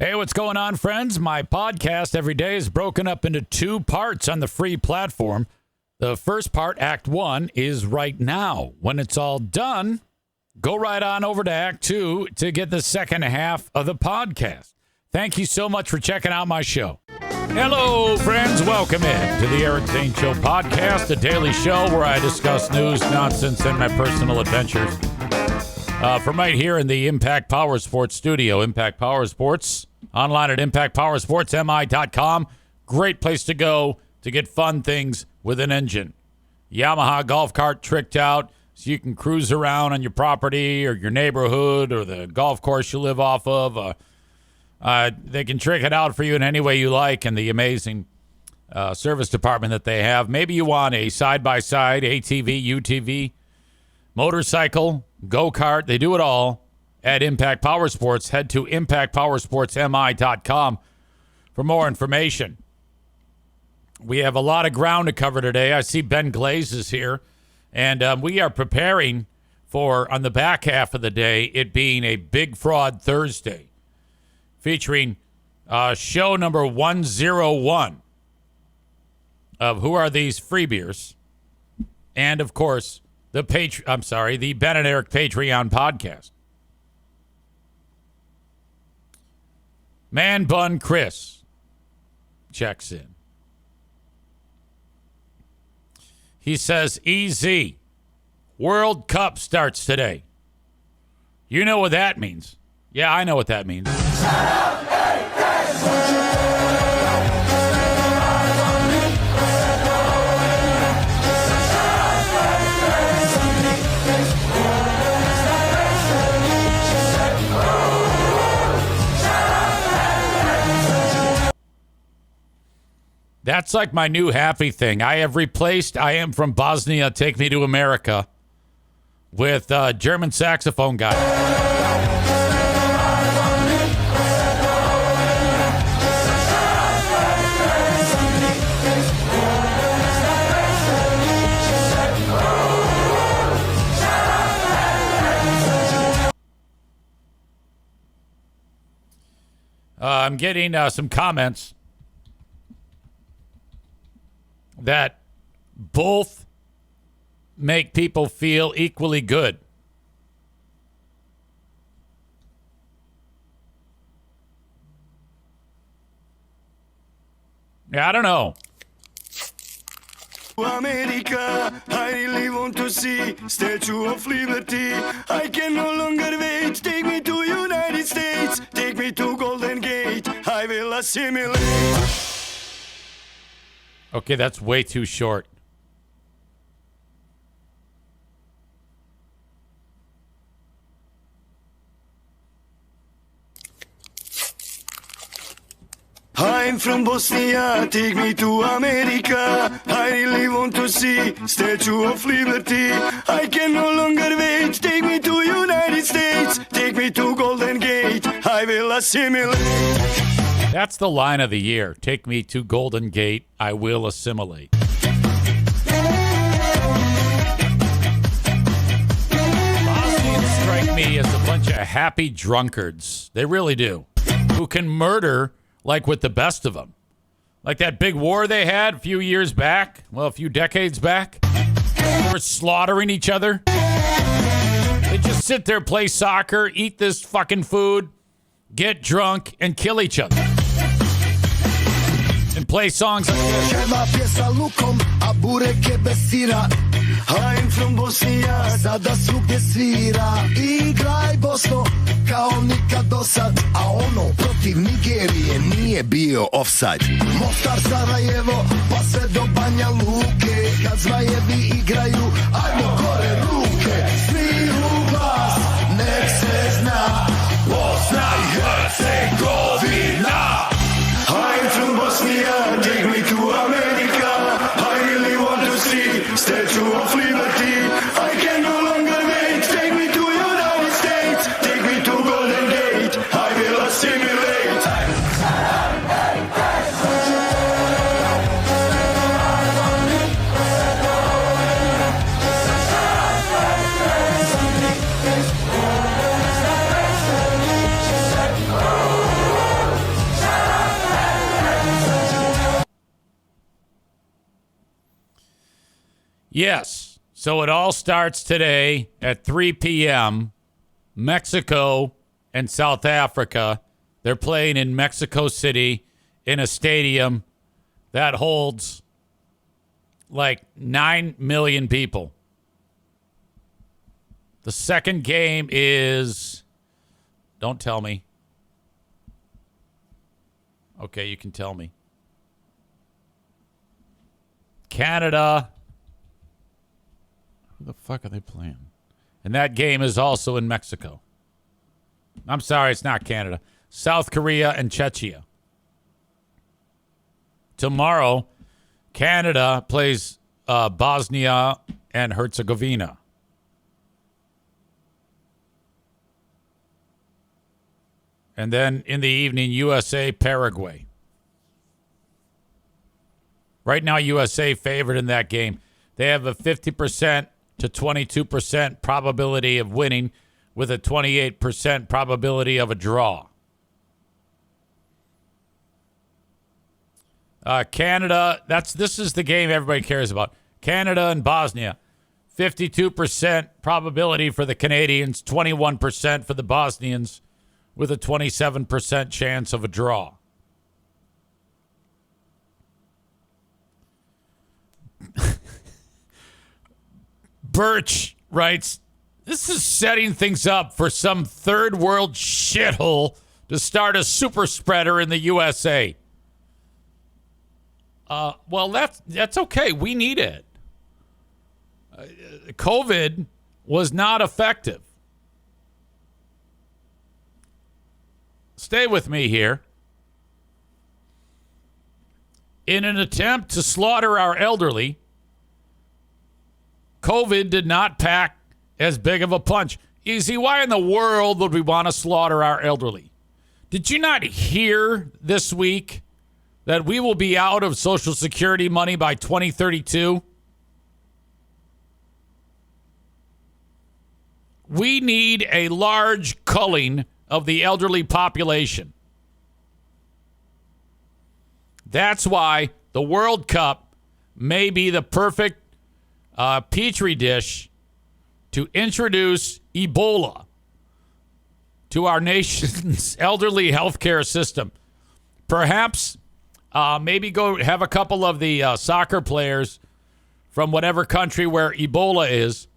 Hey, what's going on, friends? My podcast every day is broken up into two parts on the free platform. The first part, Act 1, is right now. When it's all done, go right on over to Act 2 to get the second half of the podcast. Thank you so much for checking out my show. Hello, friends. Welcome in to the Eric Zane Show podcast, a daily show where I discuss news, nonsense, and my personal adventures. From right here in the Impact Power Sports studio, Impact Power Sports, online at impactpowersportsmi.com. Great place to go to get fun things with an engine. Yamaha golf cart tricked out so you can cruise around on your property or your neighborhood or the golf course you live off of. They can trick it out for you in any way you like, and the amazing service department that they have. Maybe you want a side-by-side, ATV, UTV, motorcycle, go-kart. They do it all at Impact Power Sports. Head to impactpowersportsmi.com for more information. We have a lot of ground to cover today. I see Ben Glaze is here, and we are preparing for, on the back half of the day, it being a Big Fraud Thursday, featuring show number 101 of Who Are These Free Beers, and of course the Ben and Eric Patreon podcast. Man Bun Chris checks in. He says, EZ, World Cup starts today. You know what that means. Yeah, I know what that means. That's like my new happy thing. I have replaced I Am From Bosnia, Take Me to America with German saxophone guy. I'm getting some comments that both make people feel equally good. Yeah, I don't know. America, I really want to see Statue of Liberty. I can no longer wait. Take me to United States. Take me to Golden Gate. I will assimilate. Okay, that's way too short. I'm from Bosnia, take me to America. I really want to see Statue of Liberty. I can no longer wait. Take me to United States. Take me to Golden Gate. I will assimilate. That's the line of the year. Take me to Golden Gate. I will assimilate. Bosnians strike me as a bunch of happy drunkards. They really do. Who can murder like with the best of them. Like that big war they had a few years back. Well, a few decades back. They were slaughtering each other. They just sit there, play soccer, eat this fucking food, get drunk, and kill each other. And play songs like this. I'm from Bosnia, sada svugdje svira. Igraj Bosno, kao nikad dosad. A ono protiv Nigerije nije bio offside. Mostar, Sarajevo, pa sve do Banja Luke. Kad zmajevi igraju, ajmo gore ruke. Svi u glas, nek se zna. Bosna i Hercegovina. I'm from Bosnia, take me to America. I really want to see Statue of Liberty. I can no longer wait. Take me to United States. Take me to Golden Gate. I will assimilate. Yes. So it all starts today at 3 p.m. Mexico and South Africa. They're playing in Mexico City in a stadium that holds like 9 million people. The second game is, don't tell me. Okay, you can tell me. Canada. Who the fuck are they playing? And that game is also in Mexico. I'm sorry, it's not Canada. South Korea and Czechia. Tomorrow, Canada plays Bosnia and Herzegovina. And then in the evening, USA, Paraguay. Right now, USA favored in that game. They have a 50% to 22% probability of winning with a 28% probability of a draw. Canada, this is the game everybody cares about. Canada and Bosnia. 52% probability for the Canadians, 21% for the Bosnians, with a 27% chance of a draw. Birch writes, this is setting things up for some third world shithole to start a super spreader in the USA. Well, that's okay. We need it. COVID was not effective. Stay with me here. In an attempt to slaughter our elderly, COVID did not pack as big of a punch. Easy, why in the world would we want to slaughter our elderly? Did you not hear this week that we will be out of Social Security money by 2032? We need a large culling of the elderly population. That's why the World Cup may be the perfect petri dish to introduce Ebola to our nation's elderly healthcare system. Perhaps maybe go have a couple of the soccer players from whatever country where Ebola is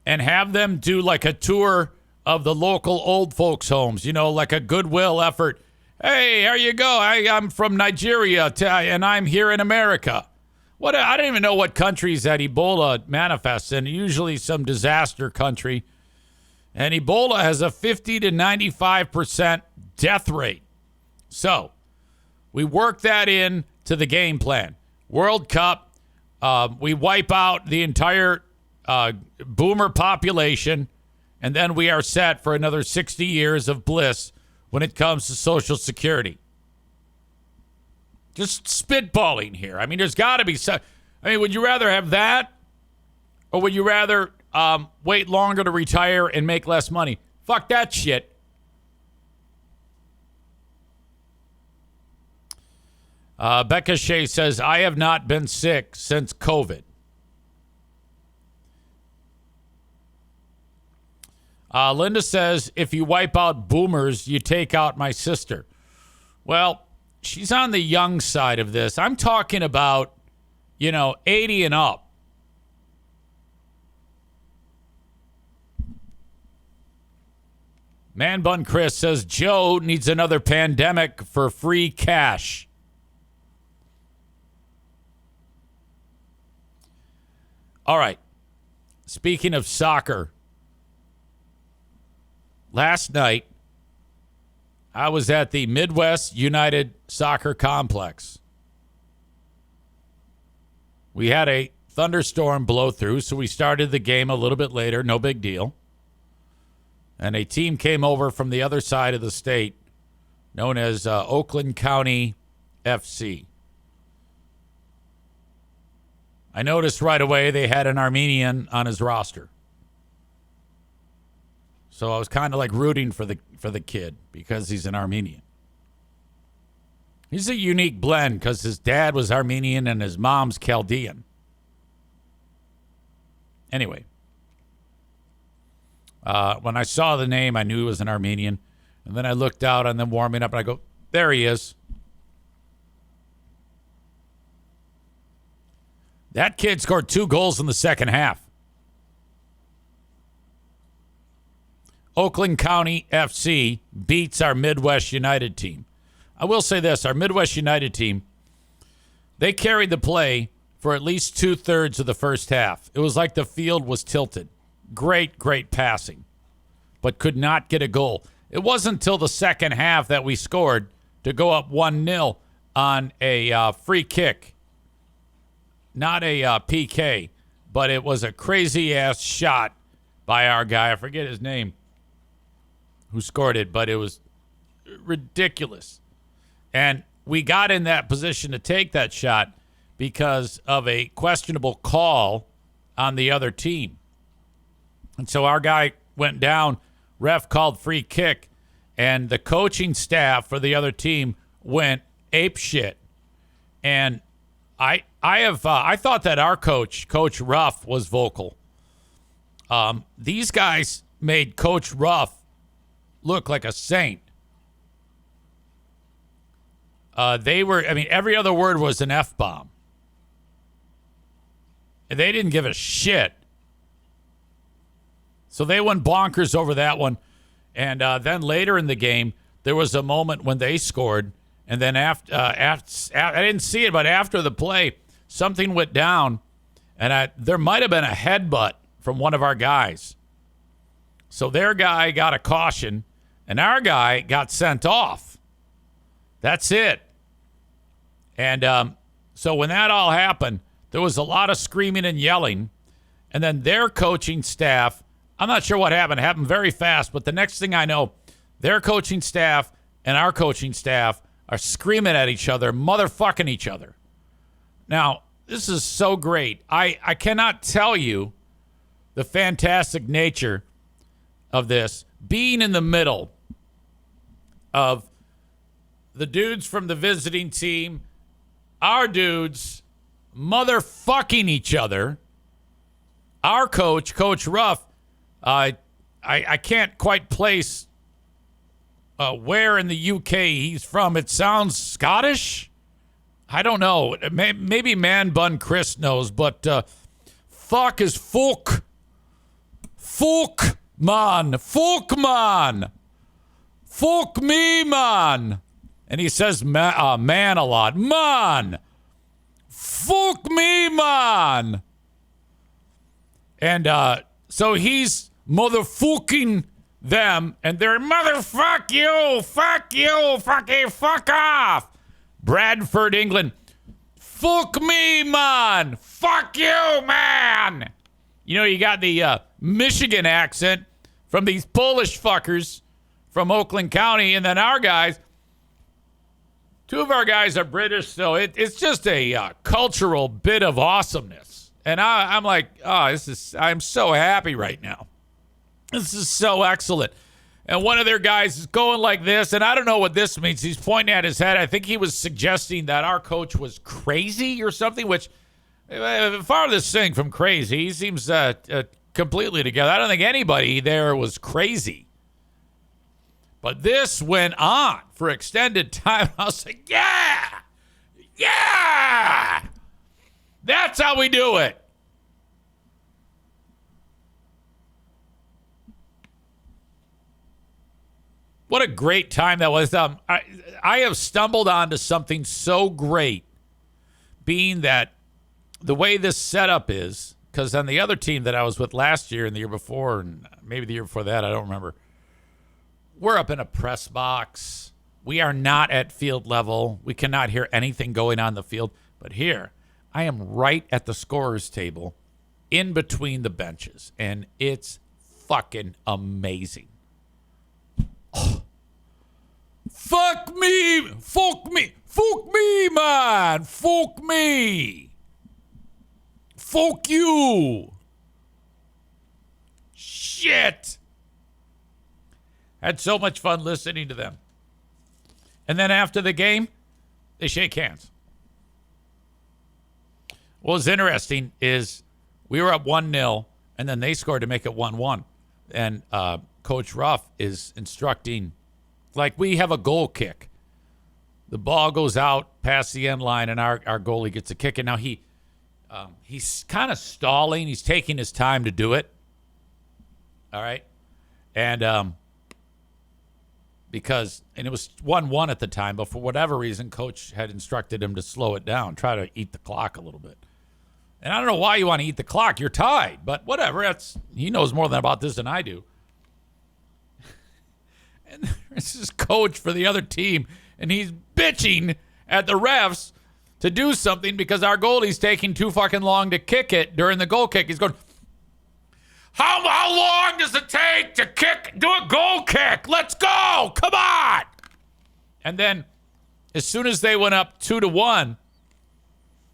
and have them do like a tour of the local old folks' homes, like a goodwill effort. Hey, here you go. I'm from Nigeria, and I'm here in America. I don't even know what countries that Ebola manifests in. Usually some disaster country. And Ebola has a 50 to 95% death rate. So we work that in to the game plan. World Cup, we wipe out the entire boomer population, and then we are set for another 60 years of bliss when it comes to Social Security. Just spitballing here. I mean, there's got to be some. I mean, would you rather have that, or would you rather wait longer to retire and make less money? Fuck that shit. Becca Shea says, I have not been sick since COVID. Linda says, if you wipe out boomers, you take out my sister. Well, she's on the young side of this. I'm talking about, 80 and up. Man Bun Chris says, Joe needs another pandemic for free cash. All right. Speaking of soccer, last night, I was at the Midwest United Soccer Complex. We had a thunderstorm blow through, so we started the game a little bit later. No big deal. And a team came over from the other side of the state, known as Oakland County FC. I noticed right away they had an Armenian on his roster. So I was kind of like rooting for the kid because he's an Armenian. He's a unique blend because his dad was Armenian and his mom's Chaldean. Anyway, when I saw the name, I knew it was an Armenian. And then I looked out on them warming up, and I go, there he is. That kid scored 2 goals in the second half. Oakland County FC beats our Midwest United team. I will say this, our Midwest United team, they carried the play for at least 2/3 of the first half. It was like the field was tilted. Great passing, but could not get a goal. It wasn't until the second half that we scored to go up 1-0 on a free kick. Not a PK, but it was a crazy-ass shot by our guy. I forget his name who scored it, but it was ridiculous. And we got in that position to take that shot because of a questionable call on the other team. And so our guy went down, ref called free kick, and the coaching staff for the other team went ape shit. And I thought that our coach, Coach Ruff, was vocal. These guys made Coach Ruff look like a saint. Every other word was an F-bomb. And they didn't give a shit. So they went bonkers over that one. And then later in the game, there was a moment when they scored. And then after I didn't see it, but after the play, something went down. And there might have been a headbutt from one of our guys. So their guy got a caution, and our guy got sent off. That's it. And so when that all happened, there was a lot of screaming and yelling. And then their coaching staff, I'm not sure what happened. It happened very fast. But the next thing I know, their coaching staff and our coaching staff are screaming at each other, motherfucking each other. Now, this is so great. I cannot tell you the fantastic nature of this. Being in the middle of the dudes from the visiting team, our dudes motherfucking each other. Our coach, Coach Ruff, I can't quite place where in the UK he's from. It sounds Scottish. I don't know. Maybe Man Bun Chris knows, but fuck is fuck. Fuck, man. Fuck, man. Fuck me, man. And he says man a lot. Man. Fuck me, man. And so he's motherfucking them, and they're motherfuck you, fuck off. Bradford, England. Fuck me, man. Fuck you, man. You know, you got the Michigan accent from these Polish fuckers from Oakland County, and then our guys. Two of our guys are British, so it's just a cultural bit of awesomeness. And I'm like, I'm so happy right now. This is so excellent. And one of their guys is going like this, and I don't know what this means. He's pointing at his head. I think he was suggesting that our coach was crazy or something, which farthest thing from crazy. He seems completely together. I don't think anybody there was crazy. But this went on for extended time. I was like, yeah, that's how we do it. What a great time that was. I have stumbled onto something so great, being that the way this setup is, because on the other team that I was with last year and the year before, and maybe the year before that, I don't remember, we're up in a press box. We are not at field level. We cannot hear anything going on in the field. But here, I am right at the scorer's table in between the benches, and it's fucking amazing. Oh. Fuck me, man. Fuck me. Fuck you. Shit. Had so much fun listening to them. And then after the game, they shake hands. What was interesting is we were up 1-0, And then they scored to make it 1-1. And Coach Ruff is instructing, like we have a goal kick. The ball goes out past the end line, and our goalie gets a kick. And now he's kind of stalling. He's taking his time to do it. All right. And because it was 1-1 at the time, but for whatever reason, Coach had instructed him to slow it down, try to eat the clock a little bit. And I don't know why you want to eat the clock. You're tied, but whatever. He knows more about this than I do. And this is Coach for the other team, and he's bitching at the refs to do something because our goalie's taking too fucking long to kick it during the goal kick. He's going, how long does it take to do a goal kick? Let's go. Come on. And then as soon as they went up 2-1,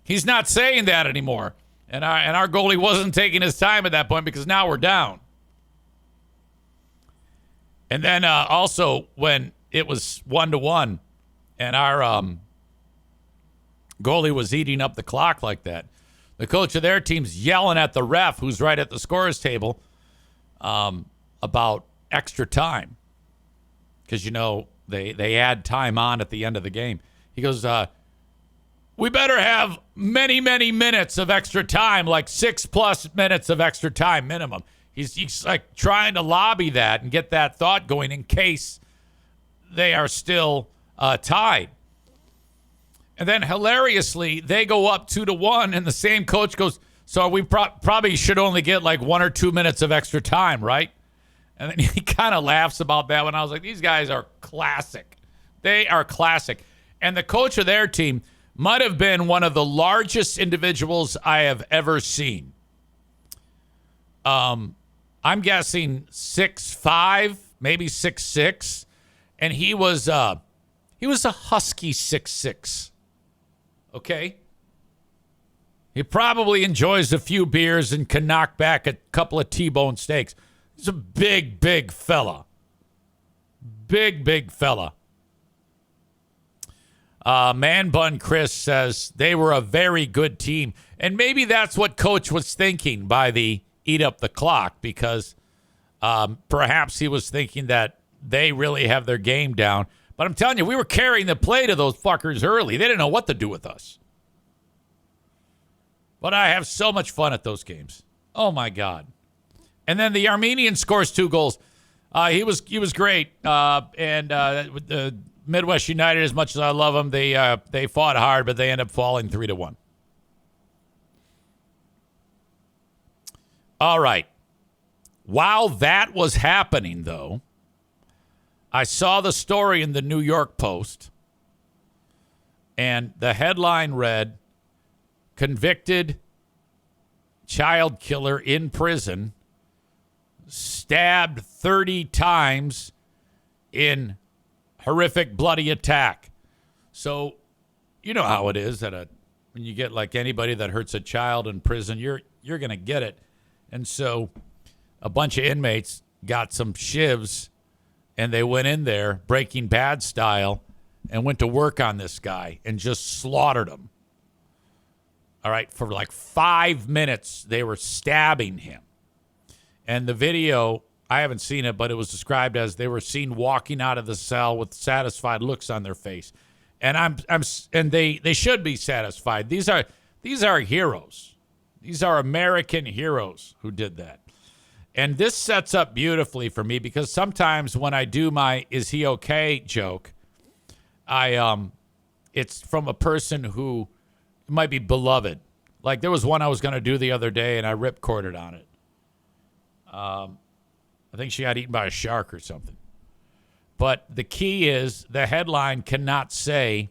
he's not saying that anymore. And our goalie wasn't taking his time at that point because now we're down. And then also when it was 1-1 and our goalie was eating up the clock like that, the coach of their team's yelling at the ref, who's right at the scorer's table, about extra time. Because, they add time on at the end of the game. He goes, we better have many, many minutes of extra time, like 6+ minutes of extra time minimum. He's like trying to lobby that and get that thought going in case they are still tied. And then hilariously, they go up 2-1, and the same coach goes, so we probably should only get like 1 or 2 minutes of extra time, right? And then he kind of laughs about that when I was like, these guys are classic. They are classic. And the coach of their team might have been one of the largest individuals I have ever seen. I'm guessing 6'5", maybe 6'6", and he was a husky 6'6". Okay? He probably enjoys a few beers and can knock back a couple of T-bone steaks. He's a big, big fella. Big, big fella. Man Bun Chris says they were a very good team. And maybe that's what Coach was thinking by the eat up the clock, because perhaps he was thinking that they really have their game down. But I'm telling you, we were carrying the play to those fuckers early. They didn't know what to do with us. But I have so much fun at those games. Oh, my God. And then the Armenian scores 2 goals. He was great. And the Midwest United, as much as I love them, they fought hard, but they end up falling 3-1. All right. While that was happening, though, I saw the story in the New York Post, and the headline read, convicted child killer in prison, stabbed 30 times in horrific bloody attack. So you know how it is that when you get like anybody that hurts a child in prison, you're going to get it. And so a bunch of inmates got some shivs, and they went in there Breaking Bad style and went to work on this guy and just slaughtered him. All right, for like 5 minutes, they were stabbing him. And the video, I haven't seen it, but it was described as they were seen walking out of the cell with satisfied looks on their face. And they should be satisfied. These are heroes. These are American heroes who did that. And this sets up beautifully for me, because sometimes when I do my "is he okay" joke, it's from a person who might be beloved. Like there was one I was going to do the other day, and I ripcorded on it. I think she got eaten by a shark or something. But the key is the headline cannot say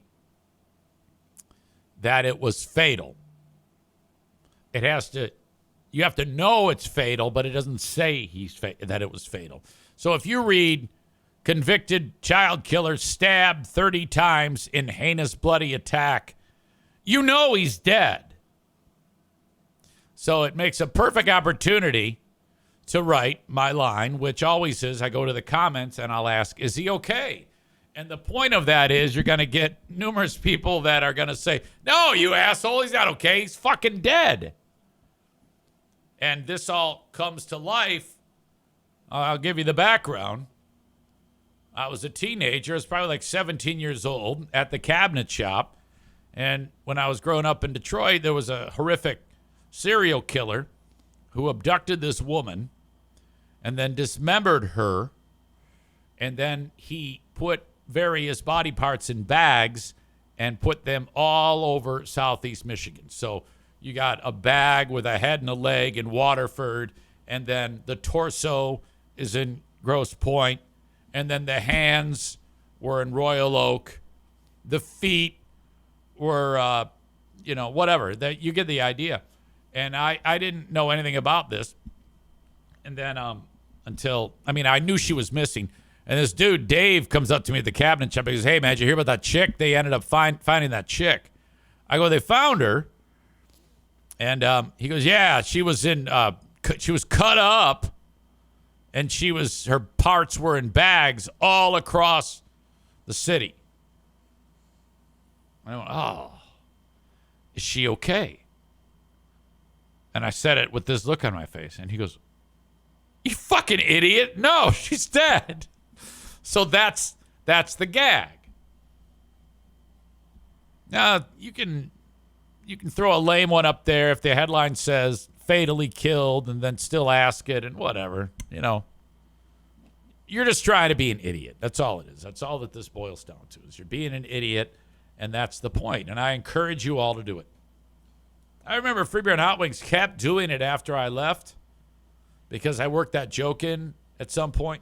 that it was fatal. It has to, you have to know it's fatal, but it doesn't say that it was fatal. So if you read convicted child killer stabbed 30 times in heinous bloody attack, you know he's dead. So it makes a perfect opportunity to write my line, which always is, I go to the comments and I'll ask, is he okay? And the point of that is you're going to get numerous people that are going to say, no, you asshole, he's not okay. He's fucking dead. And this all comes to life. I'll give you the background. I was a teenager. I was probably like 17 years old at the cabinet shop. And when I was growing up in Detroit, there was a horrific serial killer who abducted this woman and then dismembered her. And then he put various body parts in bags and put them all over southeast Michigan. So you got a bag with a head and a leg in Waterford, and then the torso is in Grosse Pointe, and then the hands were in Royal Oak. The feet were, whatever. You get the idea. And I didn't know anything about this. And then I knew she was missing. And this dude, Dave, comes up to me at the cabinet shop. He goes, "Hey, man, did you hear about that chick? They ended up finding that chick." I go, "They found her." And he goes, "Yeah, she was she was cut up, and her parts were in bags all across the city." I went, "Oh, is she okay?" And I said it with this look on my face. And he goes, "You fucking idiot. No, she's dead." So that's the gag. Now, you can throw a lame one up there if the headline says fatally killed and then still ask it and whatever, You're just trying to be an idiot. That's all it is. That's all that this boils down to, is you're being an idiot, and that's the point. And I encourage you all to do it. I remember Free Beer and Hot Wings kept doing it after I left because I worked that joke in at some point.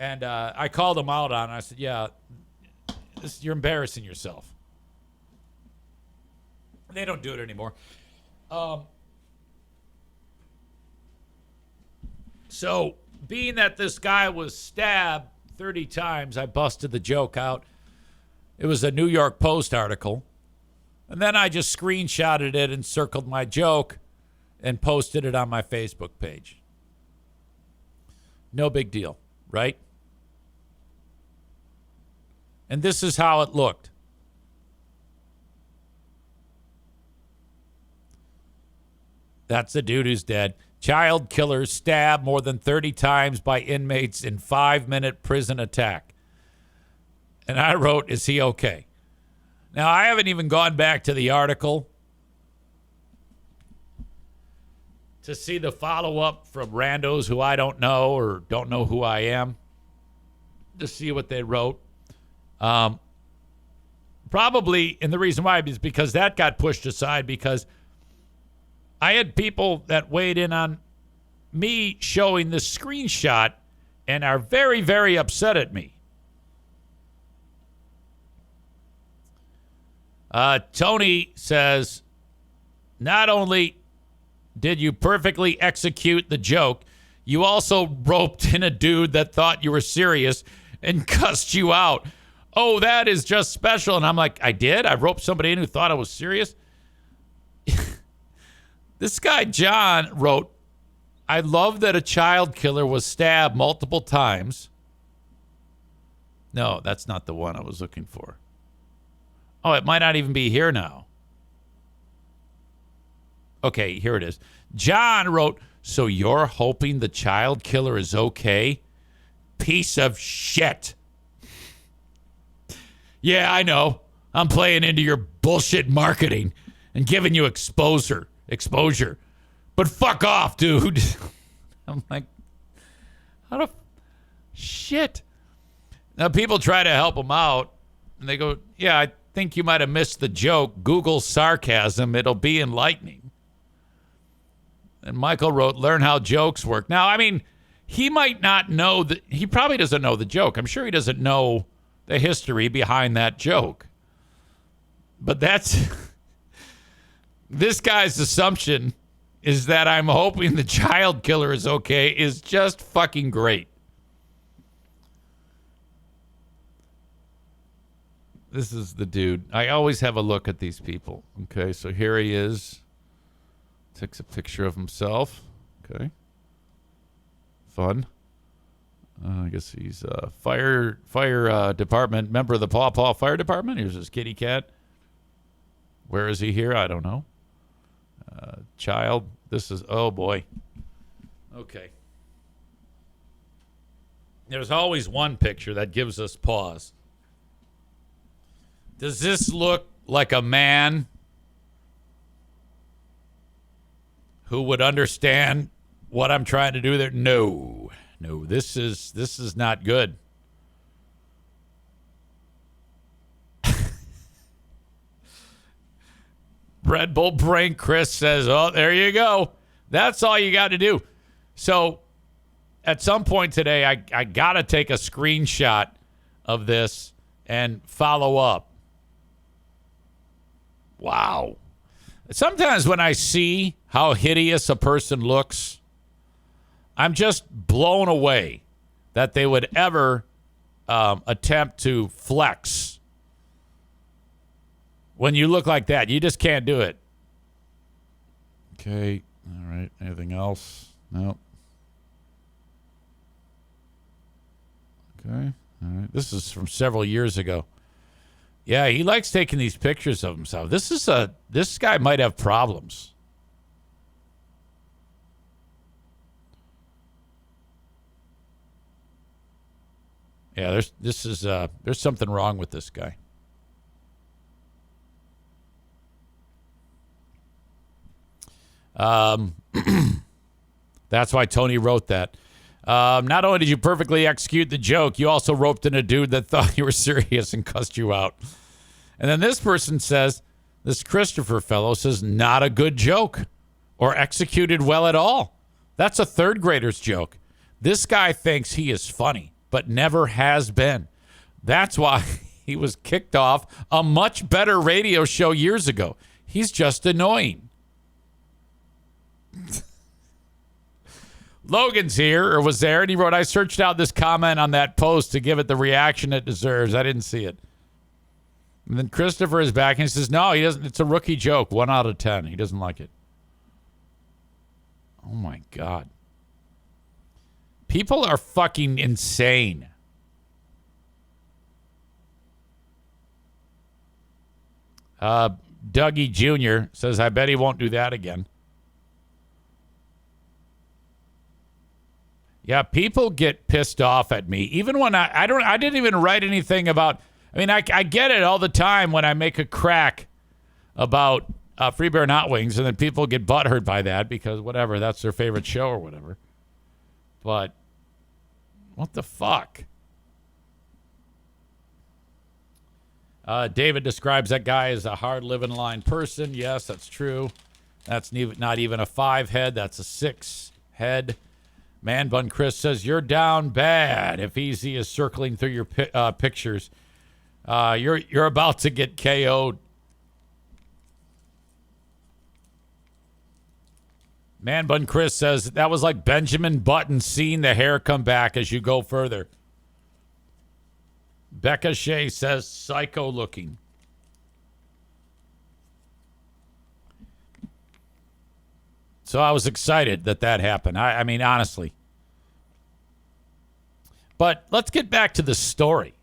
And I called them out on it. I said, "Yeah, you're embarrassing yourself." They don't do it anymore. So, being that this guy was stabbed 30 times, I busted the joke out. It was a New York Post article. And then I just screenshotted it and circled my joke and posted it on my Facebook page. No big deal, right? And this is how it looked. That's the dude who's dead. Child killer stabbed more than 30 times by inmates in 5-minute prison attack. And I wrote, "Is he okay?" Now, I haven't even gone back to the article to see the follow-up from randos who I don't know or don't know who I am, to see what they wrote. Probably, and the reason why is because that got pushed aside, because I had people that weighed in on me showing the screenshot and are very, very upset at me. Tony says, "Not only did you perfectly execute the joke, you also roped in a dude that thought you were serious and cussed you out. Oh, that is just special." And I'm like, "I did? I roped somebody in who thought I was serious?" This guy, John, wrote, "I love that a child killer was stabbed multiple times." No, that's not the one I was looking for. Oh, it might not even be here now. Okay, here it is. John wrote, "So you're hoping the child killer is okay? Piece of shit." Yeah, I know. I'm playing into your bullshit marketing and giving you exposure. But fuck off, dude. I'm like, shit. Now, people try to help him out, and they go, "Yeah, I think you might have missed the joke. Google sarcasm. It'll be enlightening." And Michael wrote, "Learn how jokes work." Now, I mean, he might not know that. He probably doesn't know the joke. I'm sure he doesn't know the history behind that joke. But that's... This guy's assumption is that I'm hoping the child killer is okay is just fucking great. This is the dude. I always have a look at these people. Okay, so here he is. Takes a picture of himself. Okay. Fun. I guess he's a fire department member of the Paw Paw Fire Department. Here's his kitty cat. Where is he here? I don't know. Child This is, oh boy. Okay. There's always one picture that gives us pause. Does this look like a man who would understand what I'm trying to do there? No, this is not good. Red Bull Brain Chris says, oh, there you go. That's all you got to do. So at some point today, I got to take a screenshot of this and follow up. Wow. Sometimes when I see how hideous a person looks, I'm just blown away that they would ever attempt to flex. When you look like that, you just can't do it. Okay. All right. Anything else? No. Okay. All right. This is from several years ago. Yeah, he likes taking these pictures of himself. This guy might have problems. Yeah, there's something wrong with this guy. That's why Tony wrote that. Not only did you perfectly execute the joke, you also roped in a dude that thought you were serious and cussed you out. And then this person says, this Christopher fellow says, not a good joke or executed well at all. That's a third grader's joke. This guy thinks he is funny, but never has been. That's why he was kicked off a much better radio show years ago. He's just annoying. Logan's here, or was there, and he wrote, I searched out this comment on that post to give it the reaction it deserves. I didn't see it. And then Christopher is back, and he says, no, he doesn't. It's a rookie joke. 1 out of 10. He doesn't like it. Oh, my God. People are fucking insane. Dougie Jr. says, I bet he won't do that again. Yeah, people get pissed off at me. Even when I didn't even write anything about, I mean, I get it all the time when I make a crack about Free Bear Not Wings, and then people get butthurt by that because whatever, that's their favorite show or whatever. But what the fuck? David describes that guy as a hard living line person. Yes, that's true. That's not even a 5 head. That's a 6 head. Man Bun Chris says, you're down bad. If Easy is circling through your pictures, you're about to get KO'd. Man Bun Chris says, that was like Benjamin Button seeing the hair come back as you go further. Becca Shea says, psycho looking. So I was excited that happened. I mean, honestly. But let's get back to the story.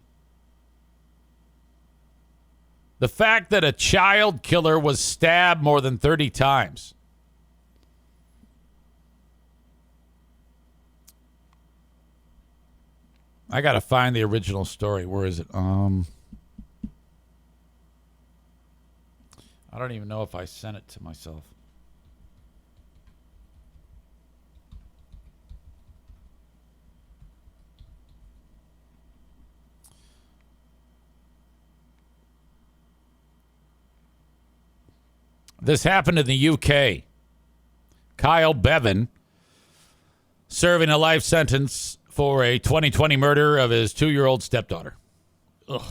The fact that a child killer was stabbed more than 30 times. I got to find the original story. Where is it? I don't even know if I sent it to myself. This happened in the UK. Kyle Bevan serving a life sentence for a 2020 murder of his 2-year-old stepdaughter. Ugh.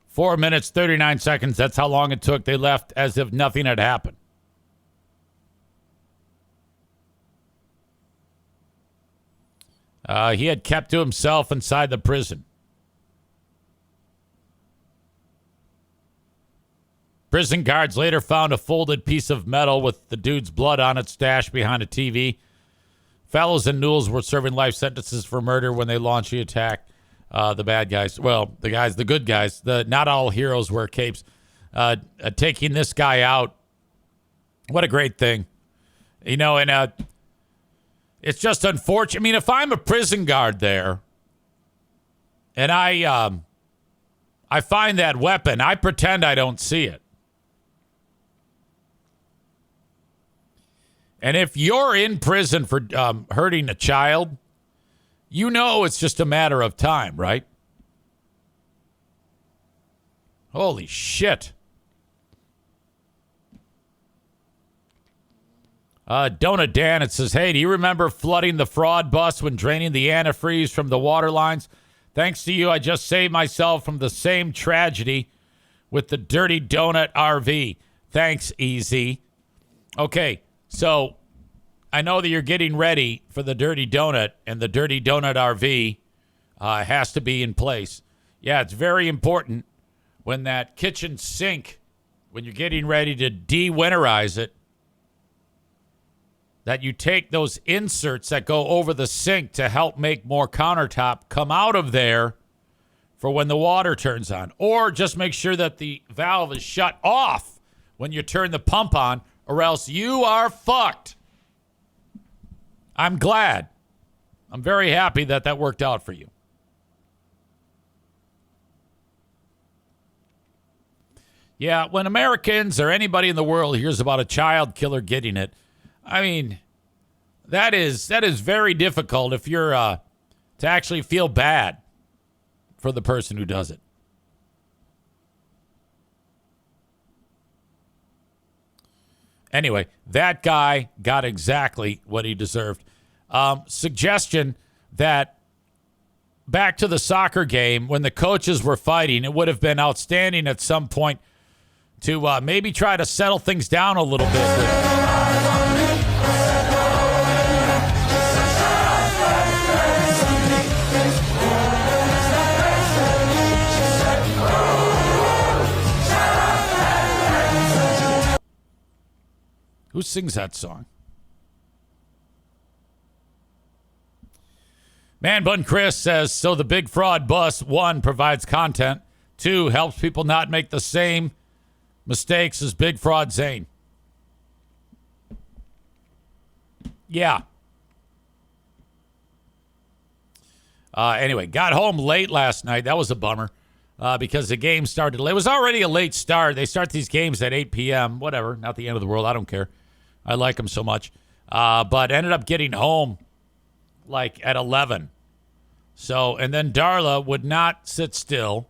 Four minutes, 39 seconds. That's how long it took. They left as if nothing had happened. He had kept to himself inside the prison. Prison guards later found a folded piece of metal with the dude's blood on it stashed behind a TV. Fellows and Newells were serving life sentences for murder when they launched the attack. the bad guys. Well, the good guys. Not all heroes wear capes. Taking this guy out. What a great thing. And it's just unfortunate. I mean, if I'm a prison guard there and I find that weapon, I pretend I don't see it. And if you're in prison for hurting a child, it's just a matter of time, right? Holy shit. Donut Dan, it says, hey, do you remember flooding the fraud bus when draining the antifreeze from the water lines? Thanks to you, I just saved myself from the same tragedy with the Dirty Donut RV. Thanks, EZ. Okay, so I know that you're getting ready for the Dirty Donut, and the Dirty Donut RV has to be in place. Yeah, it's very important when that kitchen sink, when you're getting ready to de-winterize it, that you take those inserts that go over the sink to help make more countertop come out of there for when the water turns on. Or just make sure that the valve is shut off when you turn the pump on, or else you are fucked. I'm glad. I'm very happy that worked out for you. Yeah, when Americans or anybody in the world hears about a child killer getting it, I mean, that is very difficult if you're to actually feel bad for the person who does it. Anyway, that guy got exactly what he deserved. Suggestion that back to the soccer game, when the coaches were fighting, it would have been outstanding at some point to maybe try to settle things down a little bit. Who sings that song? Man Bun Chris says, so the big fraud bus, 1, provides content. 2, helps people not make the same mistakes as big fraud Zane. Yeah. Anyway, got home late last night. That was a bummer because the game started late. It was already a late start. They start these games at 8 p.m. Whatever. Not the end of the world. I don't care. I like them so much. But ended up getting home like at 11. So, and then Darla would not sit still.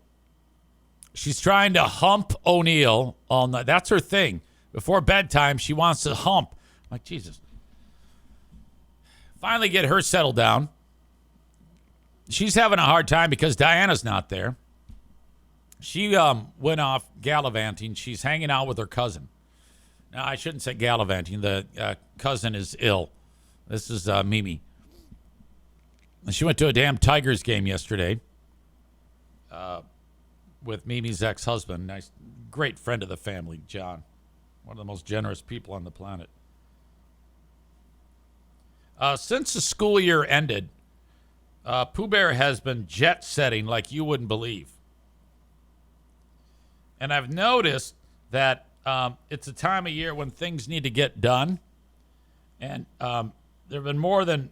She's trying to hump O'Neill all night. That's her thing. Before bedtime, she wants to hump. I'm like, Jesus. Finally get her settled down. She's having a hard time because Diana's not there. She went off gallivanting. She's hanging out with her cousin. Now, I shouldn't say gallivanting. The cousin is ill. This is Mimi. She went to a damn Tigers game yesterday with Mimi's ex-husband. Nice, great friend of the family, John. One of the most generous people on the planet. Since the school year ended, Pooh Bear has been jet-setting like you wouldn't believe. And I've noticed that it's a time of year when things need to get done. And there have been more than,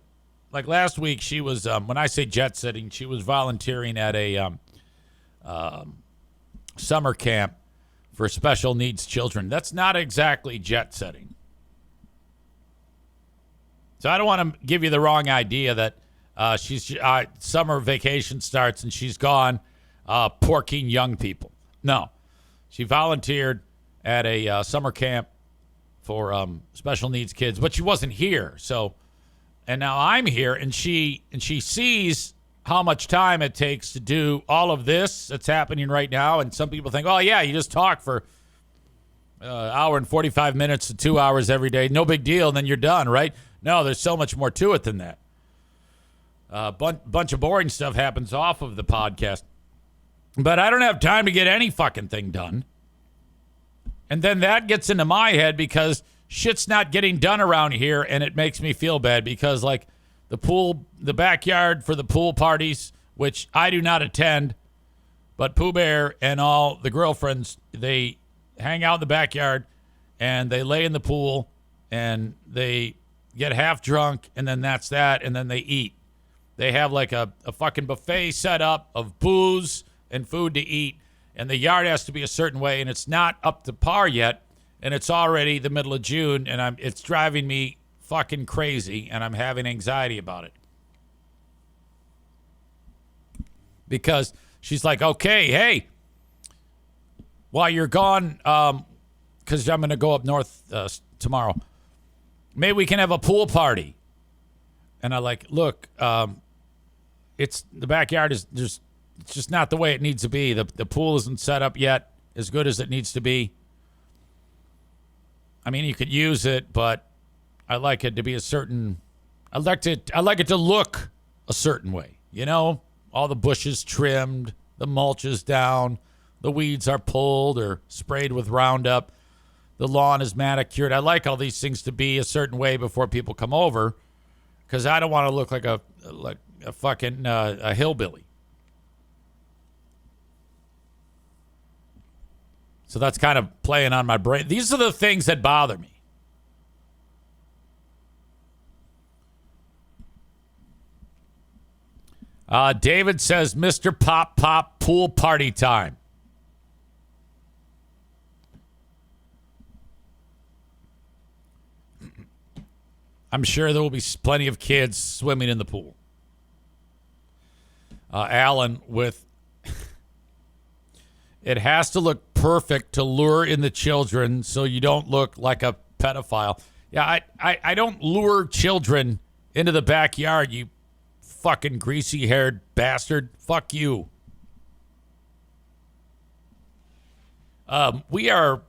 like last week, she was, when I say jet-setting, she was volunteering at a summer camp for special needs children. That's not exactly jet-setting. So I don't want to give you the wrong idea that she's summer vacation starts and she's gone porking young people. No. She volunteered at a summer camp for special needs kids, but she wasn't here. So, and now I'm here, and she sees how much time it takes to do all of this that's happening right now. And some people think, oh yeah, you just talk for hour and 45 minutes to 2 hours every day, no big deal, and then you're done, right? No, there's so much more to it than that. Bunch of boring stuff happens off of the podcast. But I don't have time to get any fucking thing done. And then that gets into my head because shit's not getting done around here, and it makes me feel bad because, like, the backyard for the pool parties which I do not attend, but Pooh Bear and all the girlfriends, they hang out in the backyard and they lay in the pool and they get half drunk, and then that's that, and then they eat. They have like a fucking buffet set up of booze and food to eat, and the yard has to be a certain way, and it's not up to par yet, and it's already the middle of June, and it's driving me fucking crazy, and I'm having anxiety about it. Because she's like, okay, hey, while you're gone, because I'm going to go up north tomorrow, maybe we can have a pool party. And I like, look, it's the backyard is it's just not the way it needs to be. The pool isn't set up yet as good as it needs to be. I mean, you could use it, but I like it to be a certain. I like it to look a certain way. You know, all the bushes trimmed, the mulch is down, the weeds are pulled or sprayed with Roundup, the lawn is manicured. I like all these things to be a certain way before people come over, because I don't want to look like a fucking a hillbilly. So that's kind of playing on my brain. These are the things that bother me. David says, Mr. Pop Pop, pool party time. I'm sure there will be plenty of kids swimming in the pool. Alan with, it has to look perfect to lure in the children so you don't look like a pedophile. Yeah, I don't lure children into the backyard, you fucking greasy-haired bastard. Fuck you. We have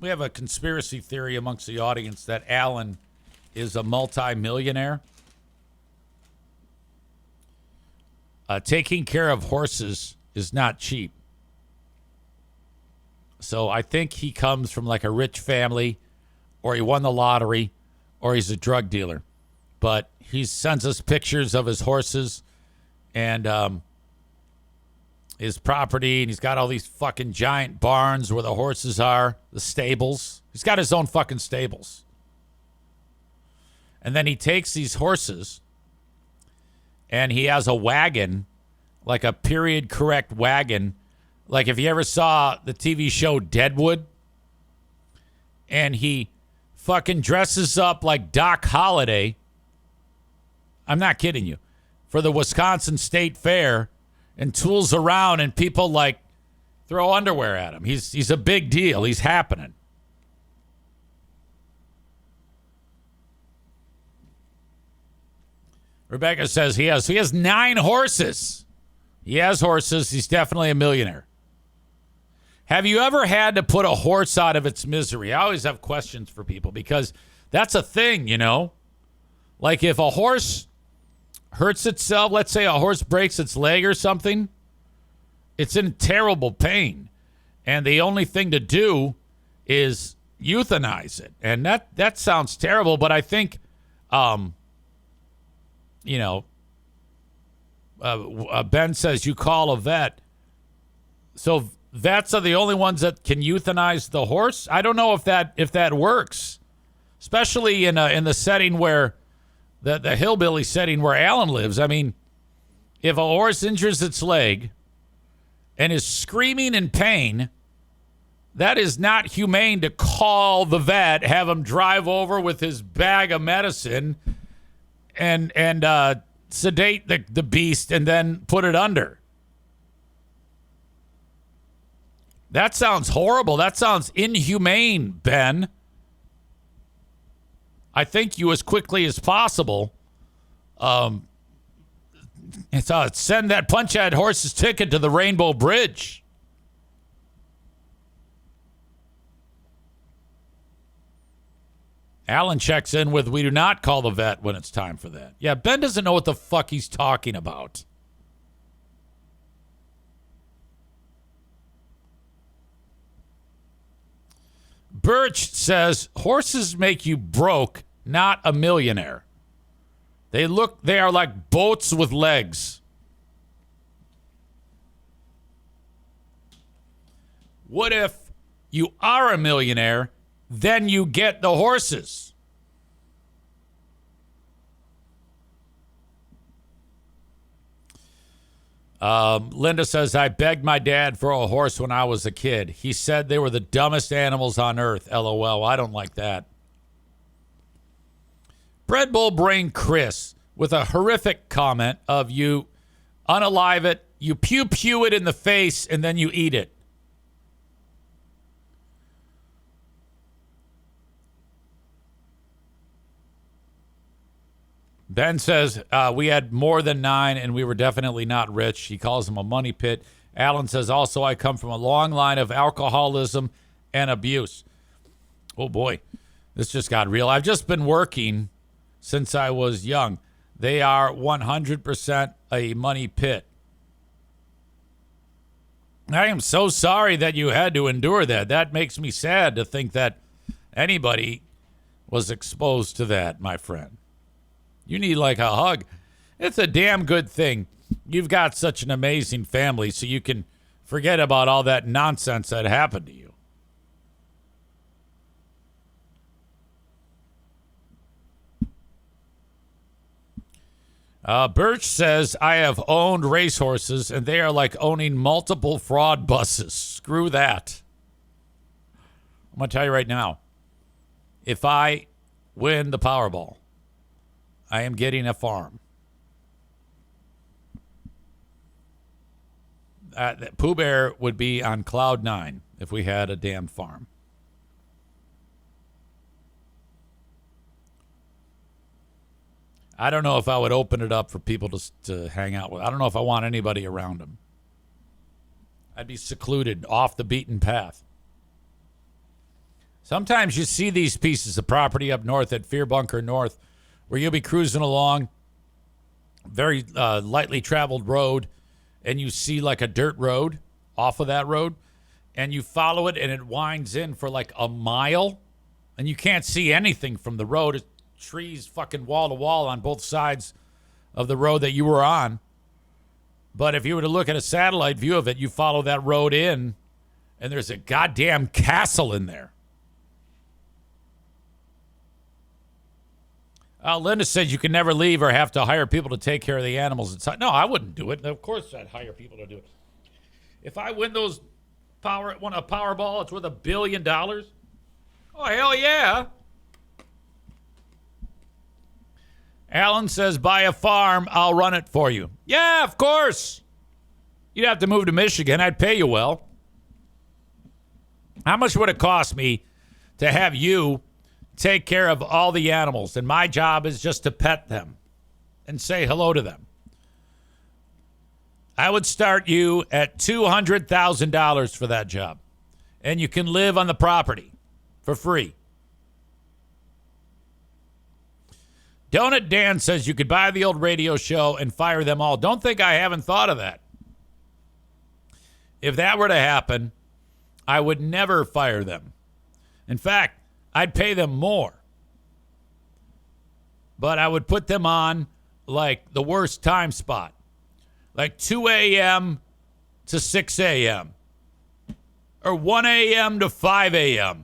a conspiracy theory amongst the audience that Alan is a multi-millionaire. Taking care of horses is not cheap. So I think he comes from like a rich family, or he won the lottery, or he's a drug dealer. But he sends us pictures of his horses and his property, and he's got all these fucking giant barns where the horses are, the stables. He's got his own fucking stables. And then he takes these horses and he has a wagon, like a period correct wagon. Like if you ever saw the TV show Deadwood, and he fucking dresses up like Doc Holliday. I'm not kidding you. For the Wisconsin State Fair, and tools around, and people like throw underwear at him. He's a big deal. He's happening. Rebecca says he has 9 horses. He has horses. He's definitely a millionaire. Have you ever had to put a horse out of its misery? I always have questions for people because that's a thing, you know? Like if a horse hurts itself, let's say a horse breaks its leg or something, it's in terrible pain. And the only thing to do is euthanize it. And that sounds terrible, but I think, Ben says you call a vet. So vets are the only ones that can euthanize the horse. I don't know if that works, especially in the setting where the hillbilly setting where Alan lives. I mean, if a horse injures its leg and is screaming in pain, that is not humane to call the vet, have him drive over with his bag of medicine and sedate the beast and then put it under. That sounds horrible. That sounds inhumane, Ben. I think you as quickly as possible. Send that punch-out horse's ticket to the Rainbow Bridge. Alan checks in with, we do not call the vet when it's time for that. Yeah, Ben doesn't know what the fuck he's talking about. Birch says, horses make you broke, not a millionaire. They are like boats with legs. What if you are a millionaire, then you get the horses? Linda says, I begged my dad for a horse when I was a kid. He said they were the dumbest animals on earth. LOL. I don't like that. Bread Bowl Brain Chris with a horrific comment of you unalive it, you pew it in the face, and then you eat it. Ben says, we had more than 9, and we were definitely not rich. He calls him a money pit. Alan says, also, I come from a long line of alcoholism and abuse. Oh, boy. This just got real. I've just been working since I was young. They are 100% a money pit. I am so sorry that you had to endure that. That makes me sad to think that anybody was exposed to that, my friend. You need like a hug. It's a damn good thing you've got such an amazing family so you can forget about all that nonsense that happened to you. Birch says, I have owned racehorses, and they are like owning multiple fraud buses. Screw that. I'm going to tell you right now, if I win the Powerball, I am getting a farm. Pooh Bear would be on cloud 9 if we had a damn farm. I don't know if I would open it up for people to hang out with. I don't know if I want anybody around them. I'd be secluded, off the beaten path. Sometimes you see these pieces of property up north at Fear Bunker North where you'll be cruising along, very lightly traveled road, and you see like a dirt road off of that road, and you follow it, and it winds in for like a mile, and you can't see anything from the road. It's trees fucking wall to wall on both sides of the road that you were on. But if you were to look at a satellite view of it, you follow that road in, and there's a goddamn castle in there. Linda said you can never leave or have to hire people to take care of the animals inside. No, I wouldn't do it. Of course I'd hire people to do it. If I win a Powerball, it's worth $1 billion. Oh, hell yeah. Alan says, buy a farm, I'll run it for you. Yeah, of course. You'd have to move to Michigan. I'd pay you well. How much would it cost me to have you take care of all the animals? And my job is just to pet them and say hello to them. I would start you at $200,000 for that job. And you can live on the property for free. Donut Dan says you could buy the old radio show and fire them all. Don't think I haven't thought of that. If that were to happen, I would never fire them. In fact, I'd pay them more. But I would put them on like the worst time spot. Like 2 a.m. to 6 a.m. Or 1 a.m. to 5 a.m.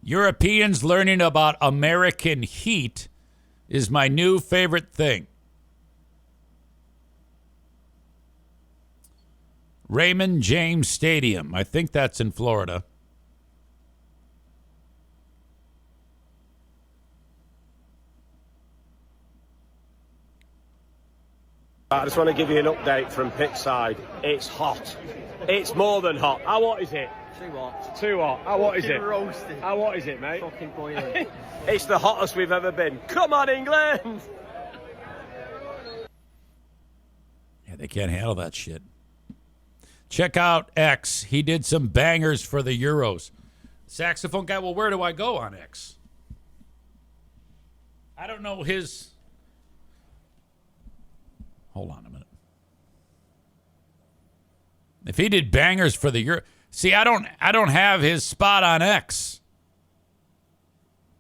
Europeans learning about American heat is my new favorite thing. Raymond James Stadium. I think that's in Florida. I just want to give you an update from pitchside. It's hot. It's more than hot. How hot is it? Too hot. Too hot. How hot is it? Roasted. How hot is it, mate? Fucking boiling. It's the hottest we've ever been. Come on, England! Yeah, they can't handle that shit. Check out X. He did some bangers for the Euros. Saxophone guy, well, where do I go on X? I don't know his... Hold on a minute. If he did bangers for the Euro... See, I don't have his spot on X.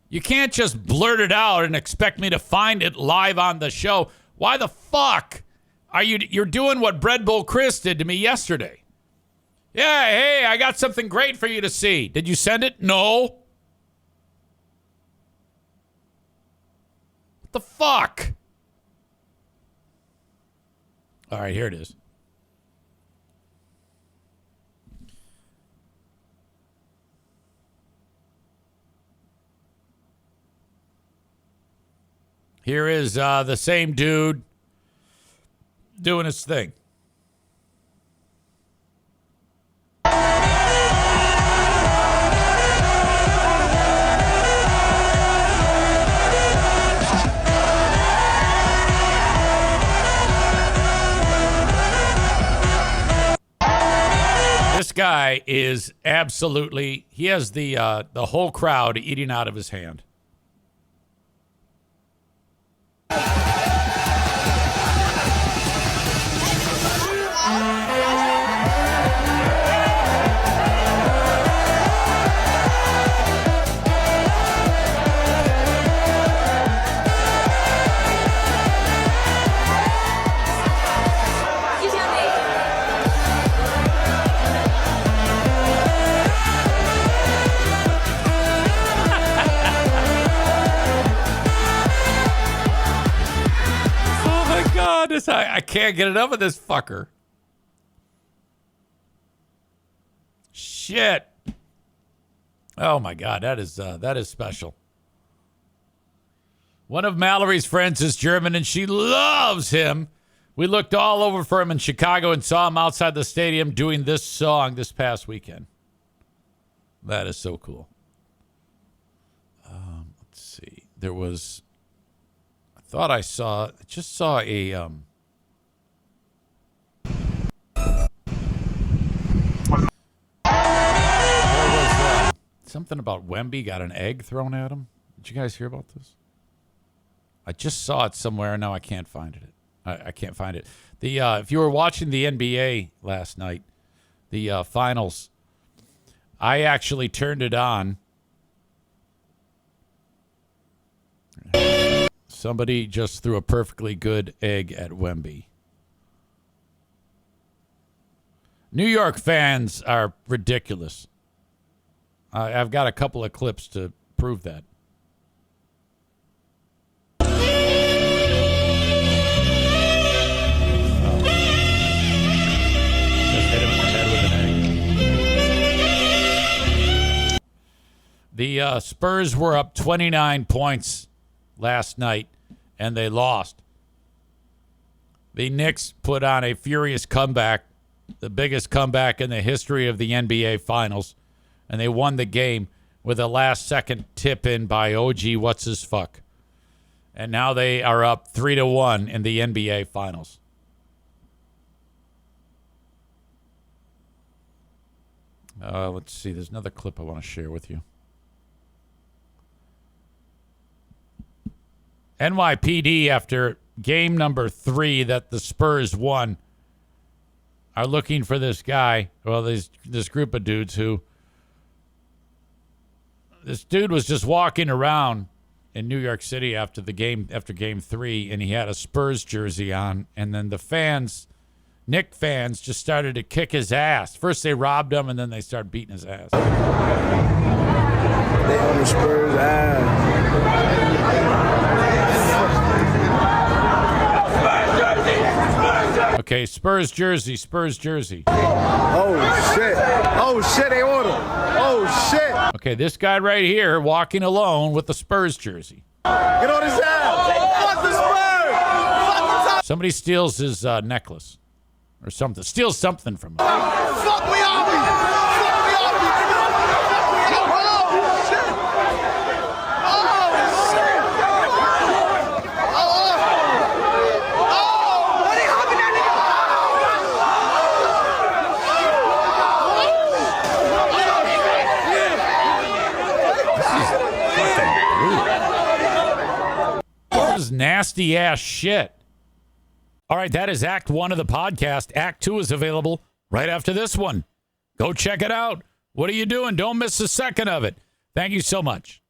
You can't just blurt it out and expect me to find it live on the show. Why the fuck are you're doing what Bread Bull Chris did to me yesterday? Yeah, hey, I got something great for you to see. Did you send it? No. What the fuck? All right, here it is. Here is the same dude doing his thing. This guy is absolutely, he has the whole crowd eating out of his hand. I can't get enough of this fucker. Shit. Oh my God, that is special. One of Mallory's friends is German and she loves him. We looked all over for him in Chicago and saw him outside the stadium doing this song this past weekend. That is so cool. Let's see. There was... I just saw a something about Wemby got an egg thrown at him. Did you guys hear about this? I just saw it somewhere. Now I can't find it. I can't find it. If you were watching the NBA last night, the finals, I actually turned it on. Somebody just threw a perfectly good egg at Wemby. New York fans are ridiculous. I've got a couple of clips to prove that. Just hit him in the head with an egg. The Spurs were up 29 points last night, and they lost. The Knicks put on a furious comeback, the biggest comeback in the history of the NBA Finals, and they won the game with a last-second tip-in by OG What's-His-Fuck. And now they are up 3-1 in the NBA Finals. Let's see. There's another clip I want to share with you. NYPD, after game number 3 that the Spurs won, are looking for this guy. Well, this group of dudes who... This dude was just walking around in New York City after game 3, and he had a Spurs jersey on. And then the fans, Knick fans, just started to kick his ass. First they robbed him, and then they started beating his ass. They on the Spurs ass. Okay, Spurs jersey. Oh shit, they on him. Oh shit. Okay, this guy right here walking alone with the Spurs jersey. Get on his ass. Fuck the Spurs. Fuck the Somebody steals his necklace or something. Steals something from him. Fuck me on me. Fuck me on me. Oh shit. Oh shit. Oh. What are you hopping that nigga? is nasty ass shit. All right, that is Act 1 of the podcast. Act 2 is available right after this one. Go check it out. What are you doing? Don't miss a second of it. Thank you so much.